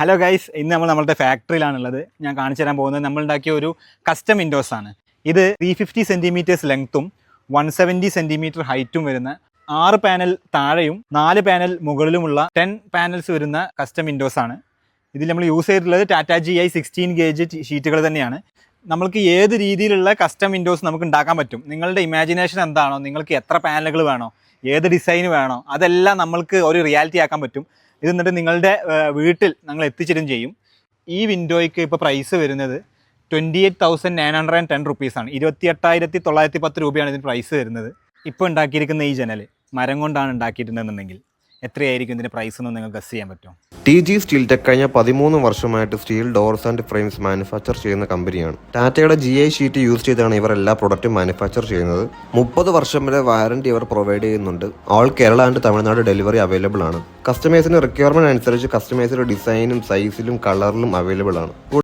Hello guys, ഇന്ന് നമ്മുടെ ഫാക്ടറിയിലാണുള്ളത്. ഞാൻ കാണിച്ചു തരാൻ പോകുന്നത് നമ്മൾ ഉണ്ടാക്കിയ ഒരു കസ്റ്റം വിൻഡോസ് ആണ്. ഇത് 350 സെൻറ്റിമീറ്റേഴ്സ് ലെങ്ത്തും 170 സെൻറ്റിമീറ്റർ ഹൈറ്റും വരുന്ന 6 പാനൽ താഴെയും 4 പാനൽ മുകളിലുമുള്ള 10 പാനൽസ് വരുന്ന കസ്റ്റം വിൻഡോസ് ആണ്. ഇതിൽ നമ്മൾ യൂസ് ചെയ്തിട്ടുള്ളത് ടാറ്റ GI 16 ഗേജ് ഷീറ്റുകൾ തന്നെയാണ്. നമുക്ക് ഏത് രീതിയിലുള്ള കസ്റ്റം വിൻഡോസ് നമുക്ക് ഉണ്ടാക്കാൻ പറ്റും. നിങ്ങളുടെ ഇമാജിനേഷൻ എന്താണോ, നിങ്ങൾക്ക് എത്ര പാനലുകൾ വേണോ, ഏത് ഡിസൈൻ വേണോ, അതെല്ലാം നമ്മൾക്ക് ഒരു റിയാലിറ്റി ആക്കാൻ പറ്റും. ഇത് എന്നിട്ട് നിങ്ങളുടെ വീട്ടിൽ ഞങ്ങൾ എത്തിച്ചിടും ചെയ്യും. ഈ വിൻഡോയ്ക്ക് ഇപ്പോൾ പ്രൈസ് വരുന്നത് 28,910 റുപ്പീസാണ്. 28,910 രൂപയാണ് ഇതിന് പ്രൈസ് വരുന്നത്. ഇപ്പോൾ ഉണ്ടാക്കിയിരിക്കുന്ന ഈ ജനൽ മരം കൊണ്ടാണ് ഉണ്ടാക്കിയിട്ടുണ്ടെന്നുണ്ടെങ്കിൽ എത്രയായിരിക്കും ഇതിൻ്റെ പ്രൈസ് എന്ന് നിങ്ങൾക്ക് ഗസ് ചെയ്യാൻ പറ്റും? TG സ്റ്റീൽ ടെക് കഴിഞ്ഞ 13 വർഷമായിട്ട് steel doors and frames manufacture ചെയ്യുന്ന കമ്പനിയാണ്. ടാറ്റയുടെ GI ഷീറ്റ് യൂസ് ചെയ്താണ് ഇവർ എല്ലാ പ്രൊഡക്റ്റും മാനുഫാക്ചർ ചെയ്യുന്നത്. 30 വർഷം വരെ വാറണ്ടി ഇവർ പ്രൊവൈഡ് ചെയ്യുന്നുണ്ട്. All Kerala and Tamil Nadu delivery available ആണ്. കസ്റ്റമേഴ്സിന് റിക്വയർമെന്റ് അനുസരിച്ച് കസ്റ്റമൈസ്ഡ് ഡിസൈനും സൈസിലും കളറിലും അവൈലബിൾ ആണ്.